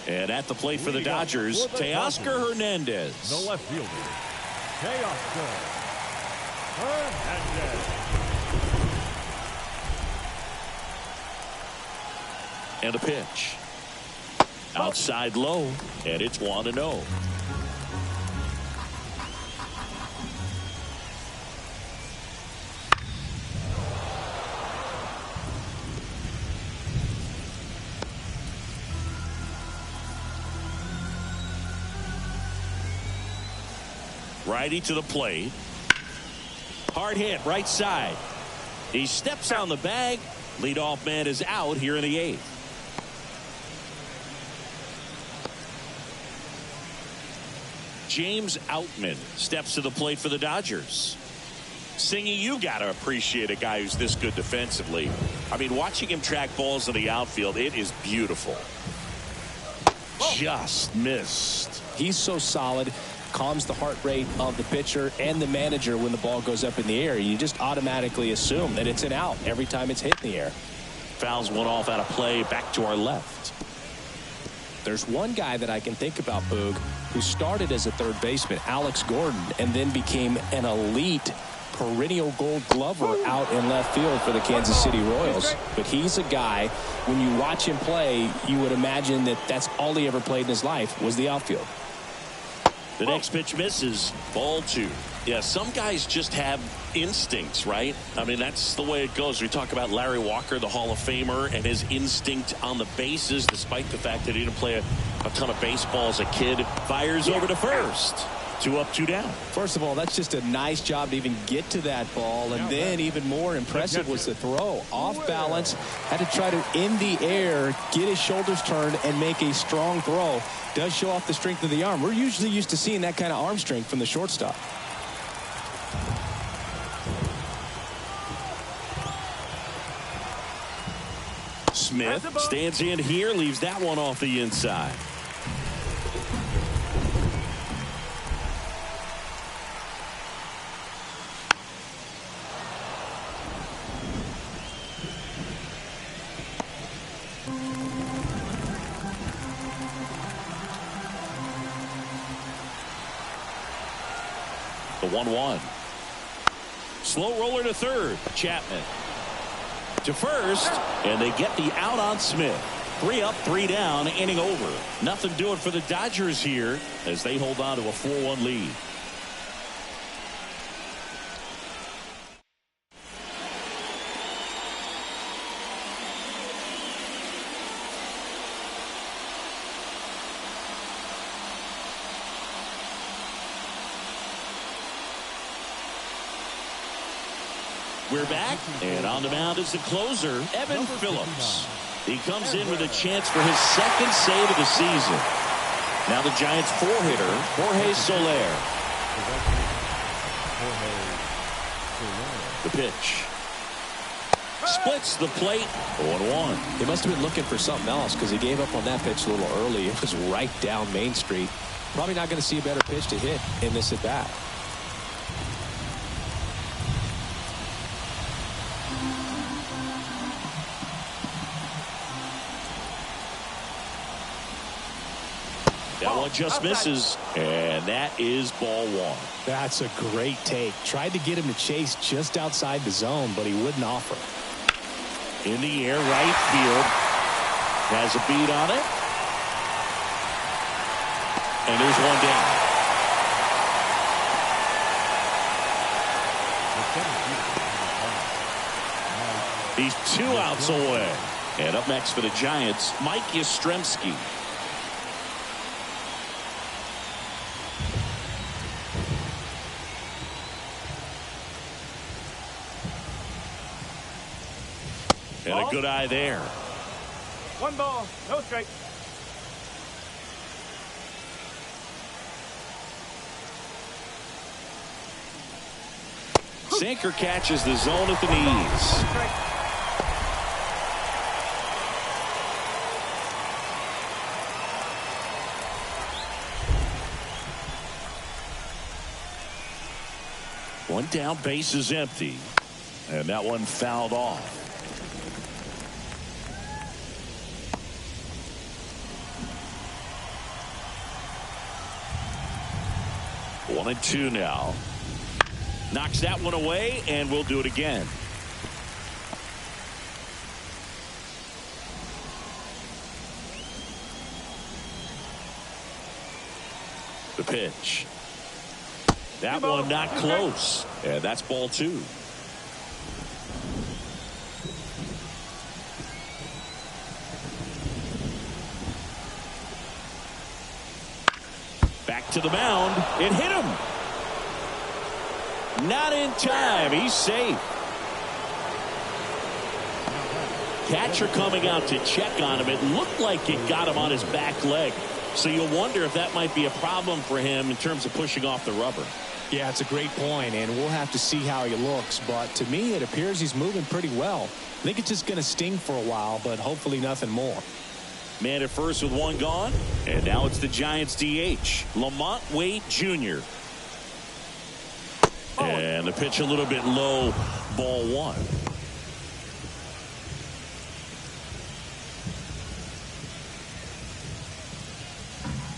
And at the plate for the Dodgers, Teoscar Hernandez. The left fielder, Teoscar Hernandez. And a pitch. Outside low, and it's 1-0. Righty to the plate. Hard hit right side. He steps on the bag. Leadoff man is out here in the 8th. James Outman steps to the plate for the Dodgers. Singy, you got to appreciate a guy who's this good defensively. I mean, watching him track balls in the outfield, it is beautiful. Just missed. He's so solid, calms the heart rate of the pitcher and the manager when the ball goes up in the air. You just automatically assume that it's an out every time it's hit in the air. Fouls one off out of play, back to our left. There's one guy that I can think about, Boog, who started as a third baseman, Alex Gordon, and then became an elite perennial gold glover out in left field for the Kansas City Royals. But he's a guy, when you watch him play, you would imagine that that's all he ever played in his life was the outfield. The next pitch misses. Ball 2. Yeah, some guys just have instincts, right? I mean, that's the way it goes. We talk about Larry Walker, the Hall of Famer, and his instinct on the bases, despite the fact that he didn't play a ton of baseball as a kid. Fires over to first. 2 up, 2 down. First of all, that's just a nice job to even get to that ball. And then even more impressive was the throw. Off balance, had to try to, in the air, get his shoulders turned and make a strong throw. Does show off the strength of the arm. We're usually used to seeing that kind of arm strength from the shortstop. Smith stands in here, leaves that one off the inside. The 1-1. Slow roller to third. Chapman to first, and they get the out on Smith. 3 up, 3 down, inning over. Nothing doing for the Dodgers here as they hold on to a 4-1 lead. We're back, and on the mound is the closer, Evan Phillips. He comes in with a chance for his second save of the season. Now the Giants' 4-hitter, Jorge Soler. The pitch. Splits the plate, 0-1. He must have been looking for something else because he gave up on that pitch a little early. It was right down Main Street. Probably not going to see a better pitch to hit in this at bat. That one just misses, and that is ball 1. That's a great take. Tried to get him to chase just outside the zone, but he wouldn't offer. In the air, right field. Has a beat on it. And there's one down. He's 2 outs away. And up next for the Giants, Mike Yastrzemski. And a good eye there. 1 ball, no strike. Sinker catches the zone at the knees. One down, base is empty. And that one fouled off. 1-2 now. Knocks that one away, and we'll do it again. The pitch. That one not close. Yeah, that's ball 2. Back to the mound. It hit him. Not in time. He's safe. Catcher coming out to check on him. It looked like it got him on his back leg. So you'll wonder if that might be a problem for him in terms of pushing off the rubber. Yeah, it's a great point, and we'll have to see how he looks. But to me, it appears he's moving pretty well. I think it's just going to sting for a while, but hopefully nothing more. Man at first with one gone, and now it's the Giants DH, Lamont Wade Jr. And the pitch a little bit low, ball 1.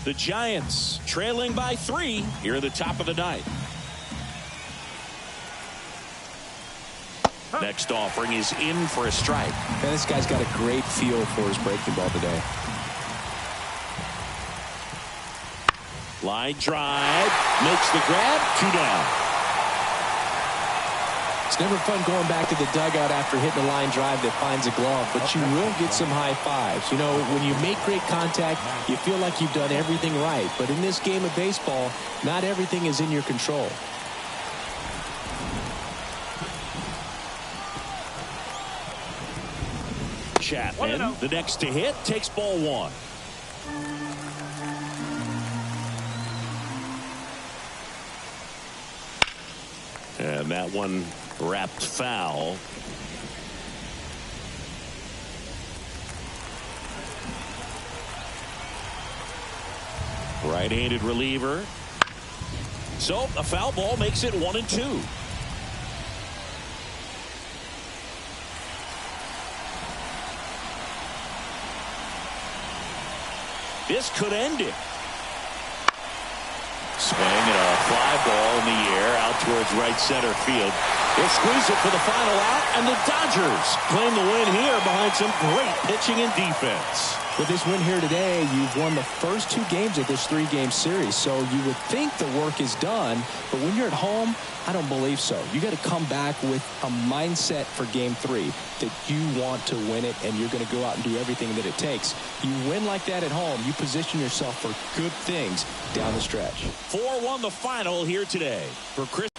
The Giants trailing by 3 here at the top of the 9th. Next offering is in for a strike. And this guy's got a great feel for his breaking ball today. Line drive, makes the grab, 2 down. It's never fun going back to the dugout after hitting a line drive that finds a glove, but you will get some high fives. You know, when you make great contact, you feel like you've done everything right. But in this game of baseball, not everything is in your control. Chapman, the next to hit, takes ball 1. And that one wrapped foul. Right-handed reliever. So a foul ball makes it 1-2. This could end it. Swing and a fly ball in the air out towards right center field. They'll squeeze it for the final out, and the Dodgers claim the win here behind some great pitching and defense. With this win here today, you've won the first 2 games of this 3-game series, so you would think the work is done, but when you're at home, I don't believe so. You got to come back with a mindset for Game 3 that you want to win it, and you're going to go out and do everything that it takes. You win like that at home, you position yourself for good things down the stretch. 4-1 the final here today for Chris.